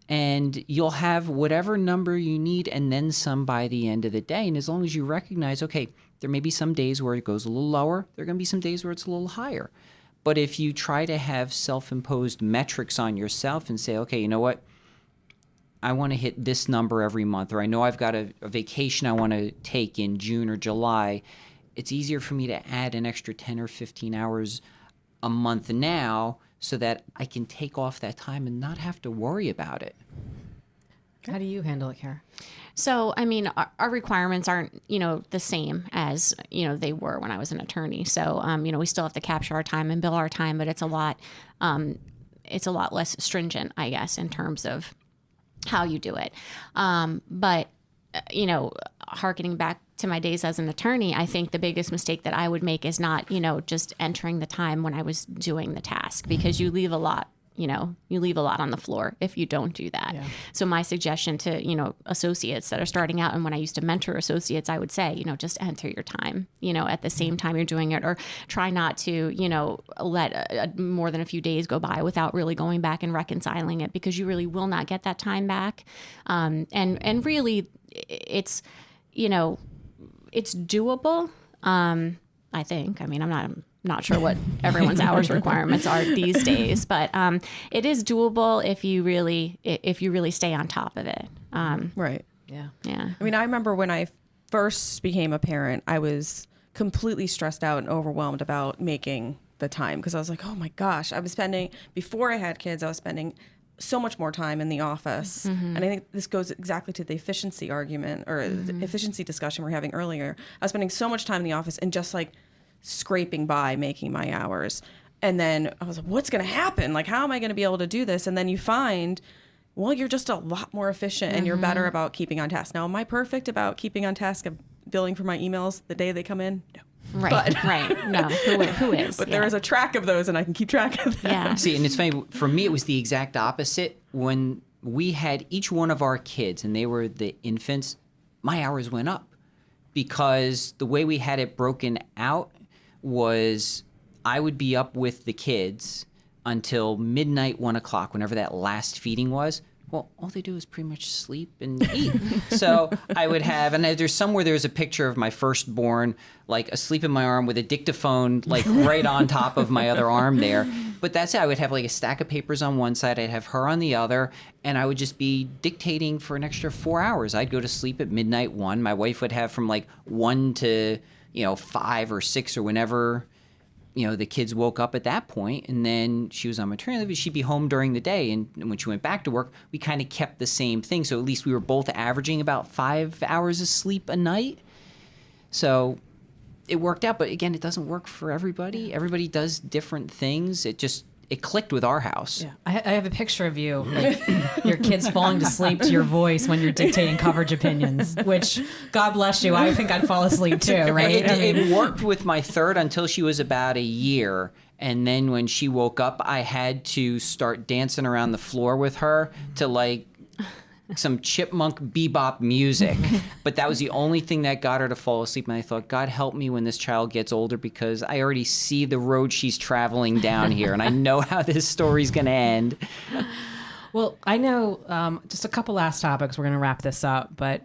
and you'll have whatever number you need and then some by the end of the day. And as long as you recognize, okay, There may be some days where it goes a little lower. There are going to be some days where it's a little higher. But if you try to have self-imposed metrics on yourself and say, okay, you know what? I want to hit this number every month, or I know I've got a vacation I want to take in June or July, it's easier for me to add an extra 10 or 15 hours a month now so that I can take off that time and not have to worry about it. How do you handle it, Kara? So, I mean, our requirements aren't, the same as, they were when I was an attorney. So, we still have to capture our time and bill our time, but it's a lot less stringent, I guess, in terms of how you do it. But, hearkening back to my days as an attorney, I think the biggest mistake that I would make is not, just entering the time when I was doing the task, because you leave a lot on the floor if you don't do that. Yeah. So my suggestion to, associates that are starting out, and when I used to mentor associates, I would say, just enter your time, at the same time you're doing it, or try not to, let more than a few days go by without really going back and reconciling it, because you really will not get that time back. And really it's, it's doable. I think, I'm not sure what everyone's hours requirements are these days, but it is doable if you really stay on top of it. Right. Yeah. Yeah. I remember when I first became a parent, I was completely stressed out and overwhelmed about making the time, because I was like, oh my gosh, before I had kids, I was spending so much more time in the office. Mm-hmm. And I think this goes exactly to the efficiency argument, or the efficiency discussion we were having earlier. I was spending so much time in the office and just like scraping by making my hours. And then I was like, what's going to happen? Like, how am I going to be able to do this? And then you find, well, you're just a lot more efficient and you're better about keeping on task. Now, am I perfect about keeping on task of billing for my emails the day they come in? No. Right, right. No, who is? But there is a track of those, and I can keep track of them. Yeah. See, and it's funny, for me, it was the exact opposite. When we had each one of our kids, and they were the infants, my hours went up, because the way we had it broken out was I would be up with the kids until midnight, 1 o'clock, whenever that last feeding was. Well, all they do is pretty much sleep and eat. So I would have, and there's a picture of my firstborn, like asleep in my arm with a dictaphone, like right on top of my other arm there. But that's it. I would have like a stack of papers on one side, I'd have her on the other, and I would just be dictating for an extra 4 hours. I'd go to sleep at midnight 1. My wife would have from like 1 to 5 or 6 or whenever the kids woke up at that point, and then she was on maternity leave. She'd be home during the day, and when she went back to work, we kind of kept the same thing. So at least we were both averaging about 5 hours of sleep a night. So it worked out, but again, it doesn't work for everybody. Everybody does different things. It clicked with our house. Yeah, I have a picture of you, like, your kids falling to sleep to your voice when you're dictating coverage opinions, which, God bless you, I think I'd fall asleep too, right? It worked with my third until she was about a year. And then when she woke up, I had to start dancing around the floor with her to like some chipmunk bebop music. But that was the only thing that got her to fall asleep. And I thought, God help me when this child gets older, because I already see the road she's traveling down here, and I know how this story's going to end. Well, I know just a couple last topics. We're going to wrap this up. But,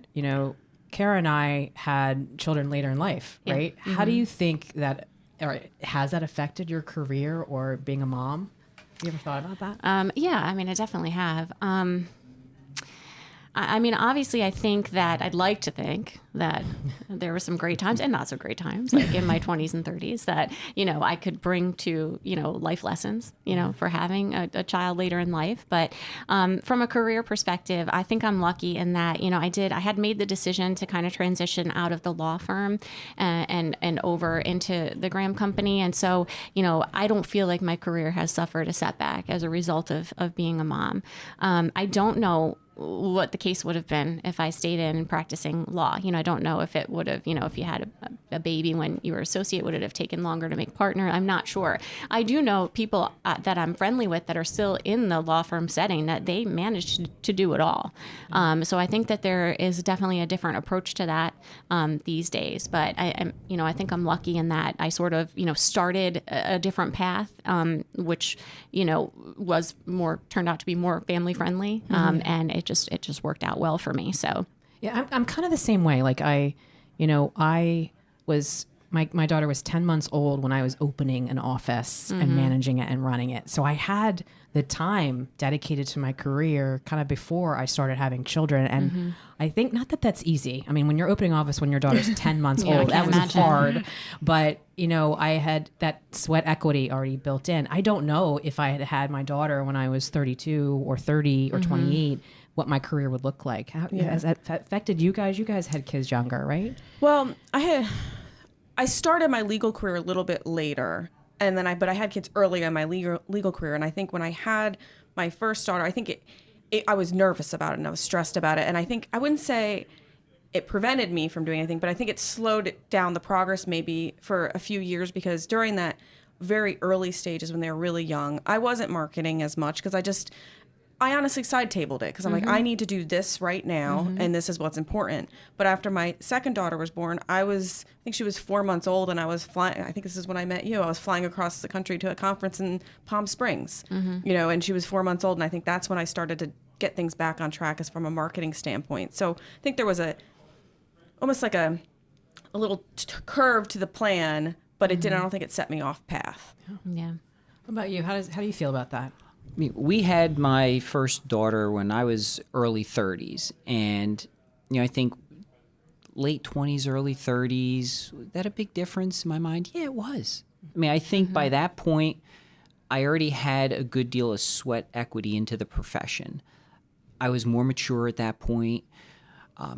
Kara and I had children later in life, right? Yeah. How do you think that, or has that affected your career or being a mom? Have you ever thought about that? Yeah, I definitely have. Obviously, I think that I'd like to think that there were some great times and not so great times, like in my 20s and 30s, that, I could bring to, life lessons, for having a child later in life. But from a career perspective, I think I'm lucky in that, I had made the decision to kind of transition out of the law firm and over into the Graham Company. And so, I don't feel like my career has suffered a setback as a result of being a mom. I don't know what the case would have been if I stayed in practicing law. I don't know if it would have, if you had a baby when you were associate, would it have taken longer to make partner? I'm not sure. I do know people that I'm friendly with that are still in the law firm setting that they managed to do it all. So I think that there is definitely a different approach to that these days. But I think I'm lucky in that I sort of, started a different path, which, turned out to be more family friendly. And it just worked out well for me. So yeah, I'm kind of the same way. Like I was my daughter was 10 months old when I was opening an office and managing it and running it. So I had the time dedicated to my career kind of before I started having children. And I think not that that's easy. I mean, when you're opening office when your daughter's 10 months old, that was hard. But, you know, I had that sweat equity already built in. I don't know if I had had my daughter when I was 32 or 30 or 28, what my career would look like. How has that affected you guys? You guys had kids younger, right? Well, I started my legal career a little bit later, and then I had kids early in my legal career. And I think when I had my first daughter, I think I was nervous about it and I was stressed about it. And I think I wouldn't say it prevented me from doing anything, but I think it slowed down the progress maybe for a few years, because during that very early stages when they were really young, I wasn't marketing as much because I honestly side-tabled it because I'm like, I need to do this right now, and this is what's important. But after my second daughter was born, I think she was 4 months old, and I was flying. I think this is when I met you. I was flying across the country to a conference in Palm Springs, you know, and she was 4 months old, and I think that's when I started to get things back on track as from a marketing standpoint. So I think there was almost like a little curve to the plan, but it didn't. I don't think it set me off path. Yeah. What about you? How do you feel about that? I mean, we had my first daughter when I was early 30s, and you know, I think late 20s, early 30s, was that a big difference in my mind? Yeah, it was. I mean, I think by that point, I already had a good deal of sweat equity into the profession. I was more mature at that point.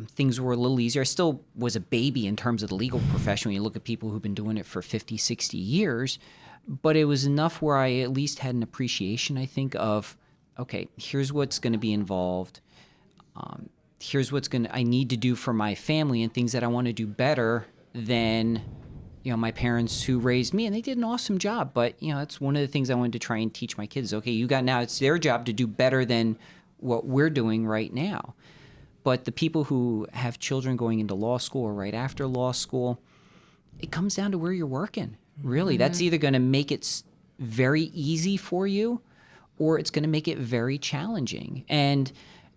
Things were a little easier. I still was a baby in terms of the legal profession when you look at people who've been doing it for 50, 60 years. But it was enough where I at least had an appreciation, I think, of, okay, here's what's going to be involved. Here's what's I need to do for my family and things that I want to do better than, you know, my parents who raised me. And they did an awesome job. But, you know, that's one of the things I wanted to try and teach my kids. Okay, now it's their job to do better than what we're doing right now. But the people who have children going into law school or right after law school, it comes down to where you're working. Really, that's either going to make it very easy for you or it's going to make it very challenging. And,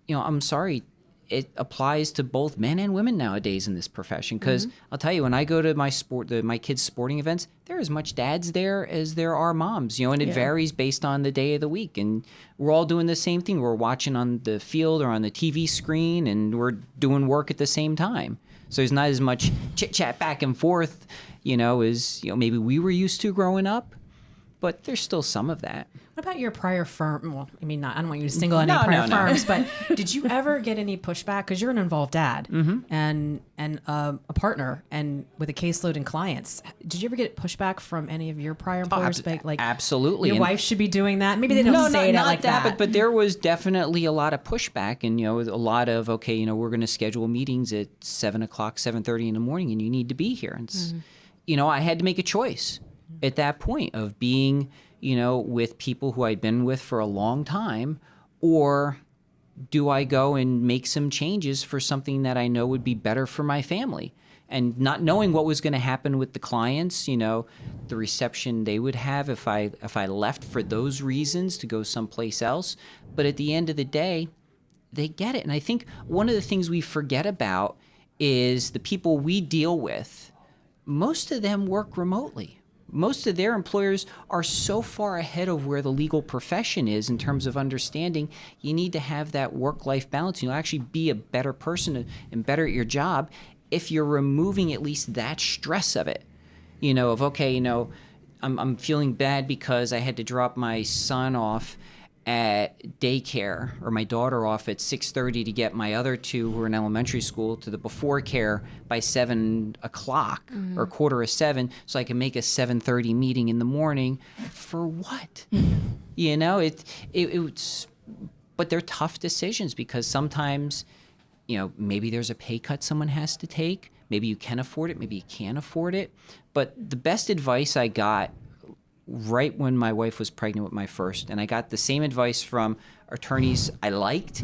you know, I'm sorry, it applies to both men and women nowadays in this profession. Because I'll tell you, when I go to my kids' sporting events, there are as much dads there as there are moms, you know, and it varies based on the day of the week. And we're all doing the same thing. We're watching on the field or on the TV screen, and we're doing work at the same time. So there's not as much chit-chat back and forth, you know, as, you know, maybe we were used to growing up, but there's still some of that. What about your prior firm? Well, I mean, I don't want you to single out any prior firms, but did you ever get any pushback? Because you're an involved dad and a partner and with a caseload and clients. Did you ever get pushback from any of your prior employers? Like, absolutely. Your wife should be doing that. Maybe they don't say it like that. But there was definitely a lot of pushback, and, you know, a lot of, okay, you know, we're going to schedule meetings at 7 o'clock, 7:30 in the morning, and you need to be here. And, you know, I had to make a choice at that point of being, you know, with people who I'd been with for a long time, or do I go and make some changes for something that I know would be better for my family? And not knowing what was going to happen with the clients, you know, the reception they would have if I left for those reasons to go someplace else. But at the end of the day, they get it. And I think one of the things we forget about is the people we deal with, most of them work remotely. Most of their employers are so far ahead of where the legal profession is in terms of understanding you need to have that work-life balance. You'll actually be a better person and better at your job if you're removing at least that stress of it. You know, of, okay, you know, I'm feeling bad because I had to drop my son off at daycare or my daughter off at 6:30 to get my other two who are in elementary school to the before care by 7 o'clock or 6:45 so I can make a 7:30 meeting in the morning. For what? You know, it's but they're tough decisions because sometimes, you know, maybe there's a pay cut someone has to take. Maybe you can afford it. Maybe you can't afford it. But the best advice I got right when my wife was pregnant with my first, and I got the same advice from attorneys I liked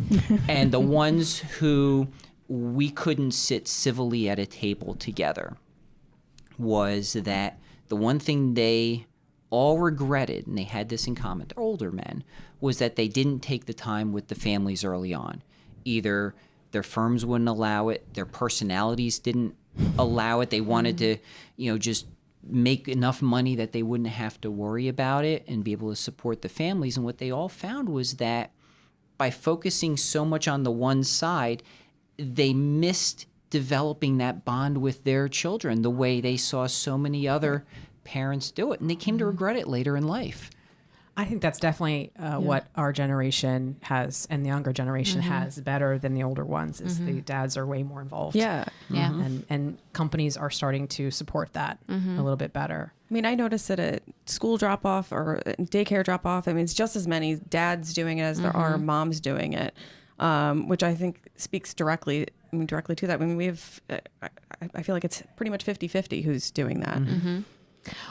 and the ones who we couldn't sit civilly at a table together, was that the one thing they all regretted, and they had this in common, they're older men, was that they didn't take the time with the families early on. Either their firms wouldn't allow it, their personalities didn't allow it. They wanted to, just make enough money that they wouldn't have to worry about it and be able to support the families. And what they all found was that by focusing so much on the one side, they missed developing that bond with their children the way they saw so many other parents do it. And they came to regret it later in life. I think that's definitely what our generation has and the younger generation has better than the older ones is the dads are way more involved. Yeah. And companies are starting to support that a little bit better. I mean, I noticed it at school drop off or daycare drop off. I mean, it's just as many dads doing it as there are moms doing it, which I think speaks directly to that. I mean, I feel like it's pretty much 50-50 who's doing that.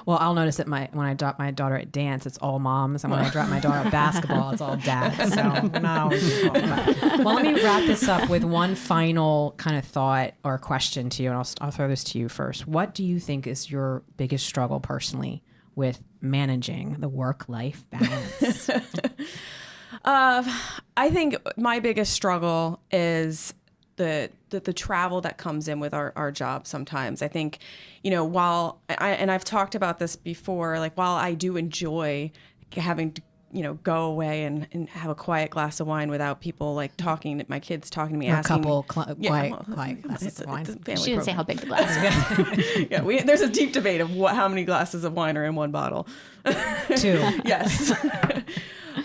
Well, I'll notice that when I drop my daughter at dance, it's all moms. And when I drop my daughter at basketball, it's all dads. So not always involved. Well, let me wrap this up with one final kind of thought or question to you. And I'll throw this to you first. What do you think is your biggest struggle personally with managing the work-life balance? I think my biggest struggle is the travel that comes in with our job sometimes. I think, while I've talked about this before, like while I do enjoy having to, go away and have a quiet glass of wine without people like my kids talking to me, Or a asking couple me, quiet glasses of wine. it's a family She didn't say program. how big the glass is. Yeah, there's a deep debate of how many glasses of wine are in one bottle. 2. Yes.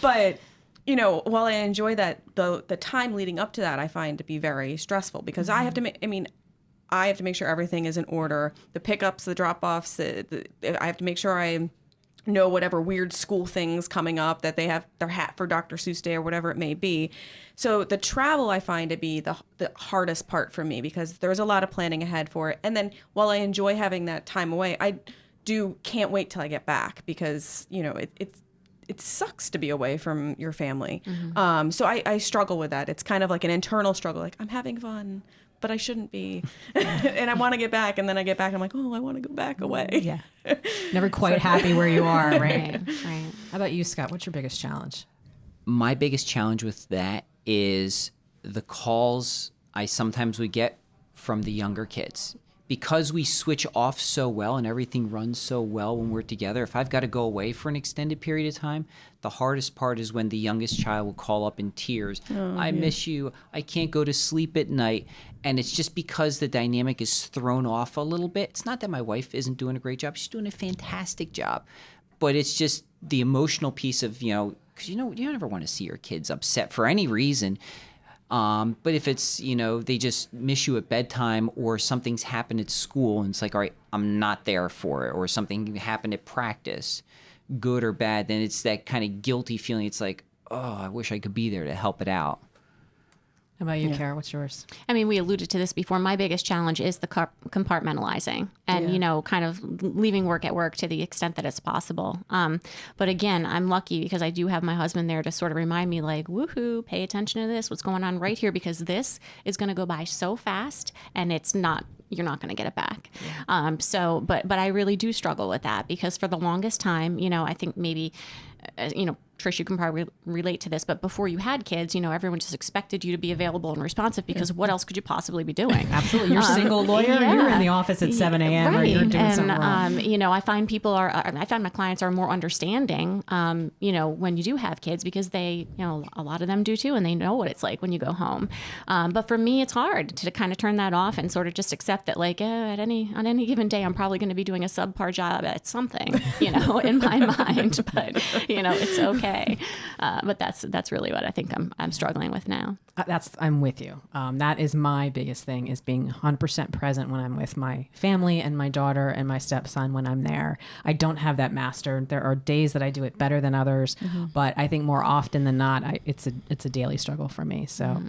But while I enjoy that, the time leading up to that, I find to be very stressful because I have to make sure everything is in order. The pickups, the drop-offs, I have to make sure I know whatever weird school things coming up that they have their hat for Dr. Seuss Day or whatever it may be. So the travel I find to be the hardest part for me because there's a lot of planning ahead for it. And then while I enjoy having that time away, I can't wait till I get back because, it sucks to be away from your family. So I struggle with that. It's kind of like an internal struggle. Like I'm having fun, but I shouldn't be. And I want to get back. And then I get back and I'm like, oh, I want to go back away. Yeah. Never quite happy where you are, right? Right. How about you, Scott? What's your biggest challenge? My biggest challenge with that is the calls I sometimes would get from the younger kids. Because we switch off so well and everything runs so well when we're together, if I've got to go away for an extended period of time, the hardest part is when the youngest child will call up in tears. I miss you. I can't go to sleep at night. And it's just because the dynamic is thrown off a little bit. It's not that my wife isn't doing a great job. She's doing a fantastic job. But it's just the emotional piece of, because you never want to see your kids upset for any reason. But if it's, they just miss you at bedtime or something's happened at school and it's like, all right, I'm not there for it, or something happened at practice, good or bad, then it's that kind of guilty feeling. It's like, oh, I wish I could be there to help it out. How about you, Kara? What's yours? I mean, we alluded to this before. My biggest challenge is the compartmentalizing and, kind of leaving work at work to the extent that it's possible. But again, I'm lucky because I do have my husband there to sort of remind me like, woohoo, pay attention to this, what's going on right here, because this is going to go by so fast and you're not going to get it back. But I really do struggle with that because for the longest time, I think maybe, Trish, you can probably relate to this, but before you had kids, everyone just expected you to be available and responsive because what else could you possibly be doing? Absolutely. You're a single lawyer. Yeah. You're in the office at 7 a.m. Right. or you're doing and, something wrong. I find my clients are more understanding, when you do have kids because they, a lot of them do too, and they know what it's like when you go home. But for me, it's hard to kind of turn that off and sort of just accept that like on any given day, I'm probably going to be doing a subpar job at something, in my mind, but, it's okay. But that's really what I think I'm struggling with now. I'm with you. That is my biggest thing is being 100% present when I'm with my family and my daughter and my stepson when I'm there. I don't have that mastered. There are days that I do it better than others, but I think more often than not, it's a daily struggle for me. So,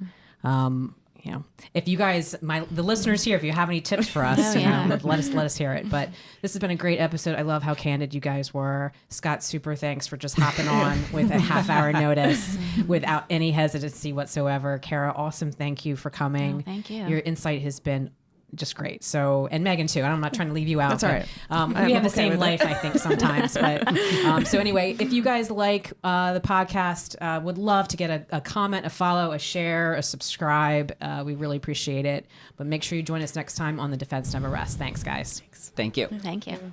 if you guys, the listeners here, if you have any tips for us, let us hear it. But this has been a great episode. I love how candid you guys were. Scott, super thanks for just hopping on with a half-hour notice without any hesitancy whatsoever. Kara, awesome. Thank you for coming. Oh, thank you. Your insight has been just great. So, and Megan too. I'm not trying to leave you out. That's all right. We have the okay same with it. life, I think, sometimes. But so anyway, if you guys like the podcast, would love to get a comment, a follow, a share, a subscribe. We really appreciate it. But make sure you join us next time on The Defense Never Rests. Thanks, guys. Thank you. Thank you.